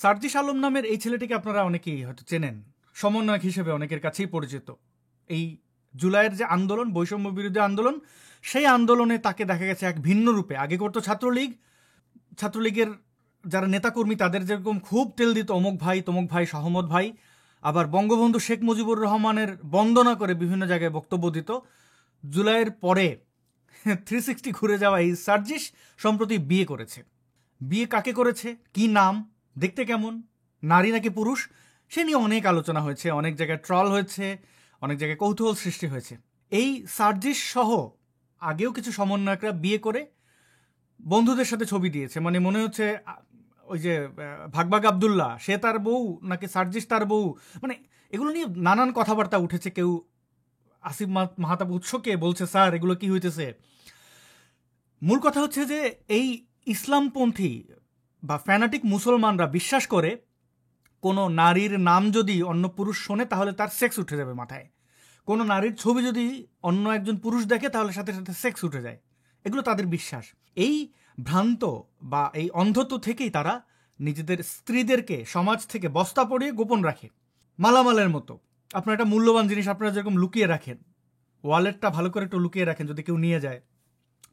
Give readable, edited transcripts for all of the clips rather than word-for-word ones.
সার্জিস আলম নামের এই ছেলেটিকে আপনারা অনেকেই হয়তো চেনেন, সমন্বয়ক হিসেবে অনেকের কাছেই পরিচিত। এই জুলাইয়ের যে আন্দোলন, বৈষম্য বিরোধী আন্দোলন, সেই আন্দোলনে তাকে দেখা গেছে এক ভিন্ন রূপে। আগে করতো ছাত্রলীগের যারা নেতাকর্মী তাদের যেরকম খুব তেল দিত অমুক ভাই তমুক ভাই সহমত ভাই, আবার বঙ্গবন্ধু শেখ মুজিবুর রহমানের বন্দনা করে বিভিন্ন জায়গায় বক্তব্য দিত। জুলাইয়ের পরে 360 ঘুরে যাওয়া এই সার্জিস সম্প্রতি বিয়ে করেছে। বিয়ে কাকে করেছে, কি নাম, দেখতে কেমন, নারী নাকি পুরুষ, সে নিয়ে অনেক আলোচনা হয়েছে, অনেক জায়গায় ট্রল হয়েছে, অনেক জায়গায় কৌতূহল সৃষ্টি হয়েছে। এই সার্জিস সহ আগেও কিছু সমন্বয়করা বিয়ে করে বন্ধুদের সাথে ছবি দিয়েছে। মানে মনে হচ্ছে ওই যে ভাগভাগ আবদুল্লাহ সে তার বউ নাকি সার্জিস তার বউ, মানে এগুলো নিয়ে নানান কথাবার্তা উঠেছে। কেউ আসিফ মাহতাব উৎসকে বলছে স্যার এগুলো কি হইতেছে। মূল কথা হচ্ছে যে এই ইসলামপন্থী বা ফ্যানাটিক মুসলমানরা বিশ্বাস করে কোনো নারীর নাম যদি অন্য পুরুষ শোনে তাহলে তার সেক্স উঠে যাবে মাথায়, কোনো নারীর ছবি যদি অন্য একজন পুরুষ দেখে তাহলে সাথে সাথে সেক্স উঠে যায়। এগুলো তাদের বিশ্বাস। এই ভ্রান্ত বা এই অন্ধত্ব থেকেই তারা নিজেদের স্ত্রীদেরকে সমাজ থেকে বস্তা পরিয়ে গোপন রাখে, মালামালের মতো। আপনার একটা মূল্যবান জিনিস আপনারা যেরকম লুকিয়ে রাখেন, ওয়ালেটটা ভালো করে একটু লুকিয়ে রাখেন, যদি কেউ নিয়ে যায়,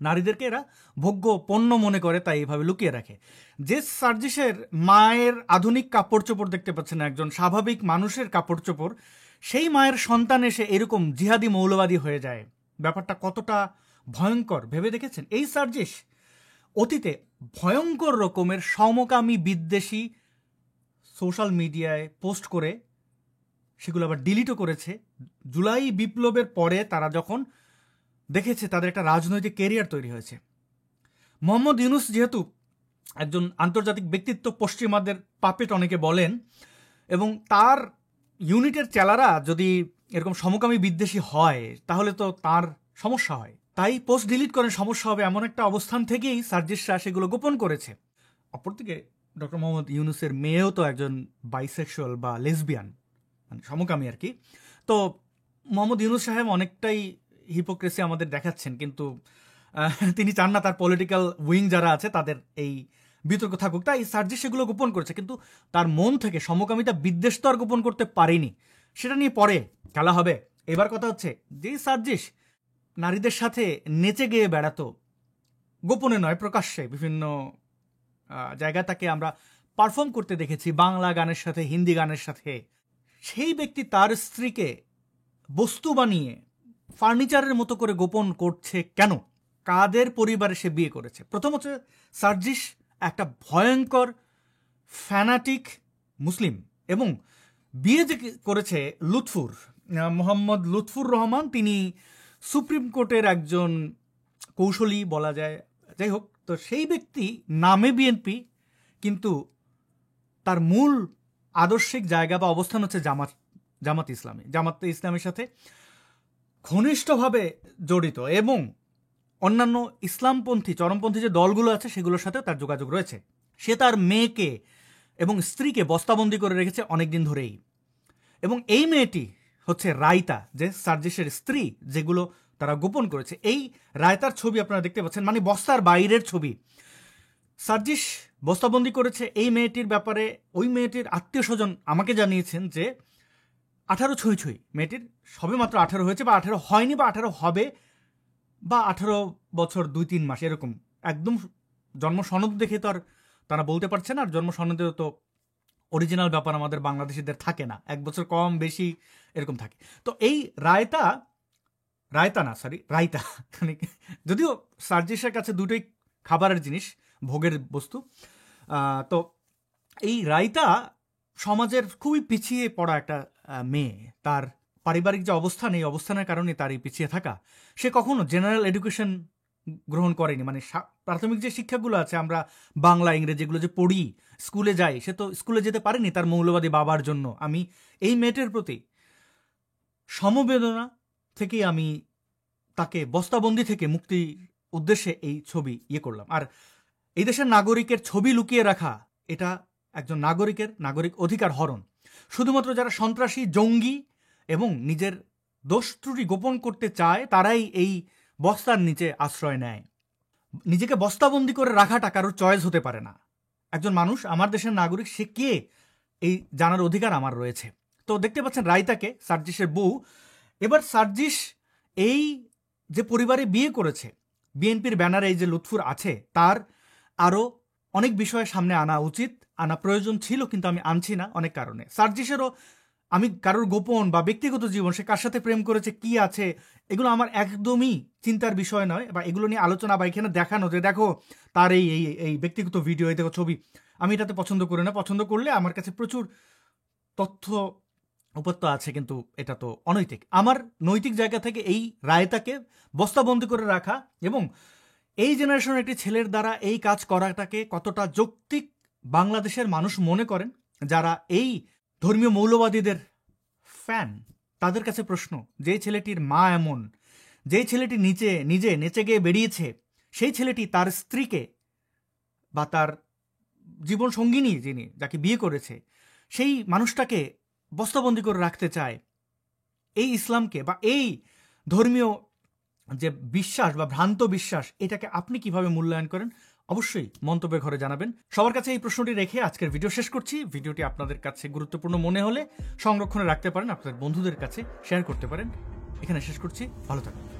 নারীদেরকে এরা ভোগ্য পণ্য মনে করে, তাই এইভাবে লুকিয়ে রাখে। যে সার্জিসের মায়ের আধুনিক কাপড় চোপড় দেখতে পাচ্ছেন, একজন স্বাভাবিক মানুষের কাপড় চোপড়, সেই মায়ের সন্তান এসে এরকম জিহাদি মৌলবাদী হয়ে যায়, ব্যাপারটা কতটা ভয়ঙ্কর ভেবে দেখেছেন? এই সার্জিস অতীতে ভয়ঙ্কর রকমের সমকামী বিদ্বেষী সোশ্যাল মিডিয়ায় পোস্ট করে সেগুলো আবার ডিলিটও করেছে। জুলাই বিপ্লবের পরে তারা যখন দেখেছে তাদের একটা রাজনৈতিক ক্যারিয়ার তৈরি হয়েছে। মোহাম্মদ ইউনুস যেহেতু একজন আন্তর্জাতিক ব্যক্তিত্ব, পশ্চিমাদের পাপেট অনেকে বলেন, এবং তার ইউনিটের চেলারা যদি এরকম সমকামী বিদ্বেষী হয় তাহলে তো তার সমস্যা হয়, তাই পোস্ট ডিলিট করেন, সমস্যা হবে এমন একটা অবস্থান থেকেই সার্জিসরা সেগুলো গোপন করেছে। অপরদিকে ডক্টর মোহাম্মদ ইউনুসের মেয়েও তো একজন বাইসেক্সুয়াল বা লেসবিয়ান, মানে সমকামী আর কি। তো মোহাম্মদ ইউনুস সাহেব অনেকটাই হিপোক্রেসি আমাদের দেখাচ্ছেন, কিন্তু তিনি চান না তার পলিটিক্যাল উইং যারা আছে তাদের এই বিতর্ক থাকুক, তাই সার্জিস সেগুলো গোপন করেছে। কিন্তু তার মন থেকে সমকামিতা বিদ্বেষ তো আর গোপন করতে পারেনি, সেটা নিয়ে পরে খেলা হবে। এবার কথা হচ্ছে যেই সার্জিস নারীদের সাথে নেচে গেয়ে বেড়াতো, গোপনে নয় প্রকাশ্যে বিভিন্ন জায়গায় তাকে আমরা পারফর্ম করতে দেখেছি, বাংলা গানের সাথে হিন্দি গানের সাথে, সেই ব্যক্তি তার স্ত্রীকে বস্তু বানিয়ে ফার্নিচারের মতো করে গোপন করছে কেন? কাদের পরিবারে সে বিয়ে করেছে? প্রথম হচ্ছে সার্জিস একটা ভয়ঙ্কর ফ্যানাটিক মুসলিম, এবং বিয়ে যে করেছে মোহাম্মদ লুৎফুর রহমান, তিনি সুপ্রিম কোর্টের একজন কৌশলী বলা যায়, যাই হোক। তো সেই ব্যক্তি নামে বিএনপি, কিন্তু তার মূল আদর্শিক জায়গা বা অবস্থান হচ্ছে জামাত ইসলামের সাথে ঘনিষ্ঠভাবে জড়িত, এবং অন্যান্য ইসলামপন্থী চরমপন্থী যে দলগুলো আছে সেগুলোর সাথে তার যোগাযোগ রয়েছে। সে তার মেয়েকে এবং স্ত্রীকে বস্তাবন্দি করে রেখেছে অনেকদিন ধরেই, এবং এই মেয়েটি হচ্ছে রায়তা, যে সার্জিসের স্ত্রী, যেগুলো তারা গোপন করেছে। এই রায়তার ছবি আপনারা দেখতে পাচ্ছেন, মানে বস্তার বাইরের ছবি। সার্জিস বস্তাবন্দি করেছে এই মেয়েটির ব্যাপারে ওই মেয়েটির আত্মীয় স্বজন আমাকে জানিয়েছেন যে 18 ছুঁই মেয়েটির সবে মাত্র 18 হয়েছে, বা 18 হয়নি, বা 18 হবে, বা 18 বছর 2-3 মাস এরকম। একদম জন্ম সনদ দেখে তো আর তারা বলতে পারছে না, আর জন্ম সনদেও তো অরিজিনাল ব্যাপার আমাদের বাংলাদেশিদের থাকে না, 1 বছর কম বেশি এরকম থাকে। তো এই রায়তা, যদিও সার্জিসের কাছে দুটোই খাবারের জিনিস, ভোগের বস্তু। তো এই রায়তা সমাজের খুবই পিছিয়ে পড়া একটা মেয়ে। তার পারিবারিক যে অবস্থান, এই অবস্থানের কারণে তার এই পিছিয়ে থাকা। সে কখনো জেনারেল এডুকেশন গ্রহণ করেনি, মানে প্রাথমিক যে শিক্ষাগুলো আছে আমরা বাংলা ইংরেজি যেগুলো যে পড়ি, স্কুলে যাই, সে তো স্কুলে যেতে পারেনি তার মৌলবাদী বাবার জন্য। আমি এই মেয়েটির প্রতি সমবেদনা থেকেই আমি তাকে বস্তাবন্দি থেকে মুক্তির উদ্দেশ্যে এই ছবি করলাম। আর এই দেশের নাগরিকের ছবি লুকিয়ে রাখা, এটা একজন নাগরিক অধিকার হরণ। শুধুমাত্র যারা সন্ত্রাসী, জঙ্গি এবং নিজের দোষ ত্রুটি গোপন করতে চায় তারাই এই বস্তার নিচে আশ্রয় নেয়। নিজেকে বস্তাবন্দি করে রাখাটা কারোর চয়েস হতে পারে না। একজন মানুষ, আমার দেশের নাগরিক, সে কে এই জানার অধিকার আমার রয়েছে। তো দেখতে পাচ্ছেন রায়তাকে, সার্জিসের বউ। এবার সার্জিস এই যে পরিবারে বিয়ে করেছে, বিএনপির ব্যানারে এই যে লুৎফুর আছে, তার আরও অনেক বিষয় সামনে আনা উচিত, আনা প্রয়োজন ছিল, কিন্তু আমি আনছি না অনেক কারণে। সার্জিসেরও, আমি কারোর গোপন বা ব্যক্তিগত জীবন, সে কার সাথে প্রেম করেছে, কি আছে, এগুলো আমার একদমই চিন্তার বিষয় নয়, বা এগুলো নিয়ে আলোচনা বা এখানে দেখানো যে দেখো তার এই এই এই ব্যক্তিগত ভিডিও, এই দেখো ছবি, আমি এটাতে পছন্দ করি না। পছন্দ করলে আমার কাছে প্রচুর তথ্য উপাত্ত আছে, কিন্তু এটা তো অনৈতিক। আমার নৈতিক জায়গা থেকে এই রায়তাকে বস্তাবন্দি করে রাখা এবং এই জেনারেশনের একটি ছেলের দ্বারা এই কাজ করাটাকে কতটা যৌক্তিক বাংলাদেশের মানুষ মনে করেন, যারা এই ধর্মীয় মৌলবাদীদের ফ্যান, তাদের কাছে প্রশ্ন। যেই ছেলেটির মা এমন, যেই ছেলেটি নিজে নেচে গিয়ে বেরিয়েছে, সেই ছেলেটি তার স্ত্রীকে বা তার জীবন সঙ্গিনী যিনি, যাকে বিয়ে করেছে, সেই মানুষটাকে বস্তাবন্দি করে রাখতে চায়। এই ইসলামকে বা এই ধর্মীয় যে বিশ্বাস বা ভ্রান্ত বিশ্বাস, এটাকে আপনি কিভাবে মূল্যায়ন করেন? অবশ্যই মন্তব্যের ঘরে জানাবেন। সবার কাছে এই প্রশ্নটি রেখে আজকের ভিডিও শেষ করছি। ভিডিওটি আপনাদের কাছে গুরুত্বপূর্ণ মনে হলে সংরক্ষণে রাখতে পারেন, আপনাদের বন্ধুদের কাছে শেয়ার করতে পারেন। এখানে শেষ করছি, ভালো থাকুন।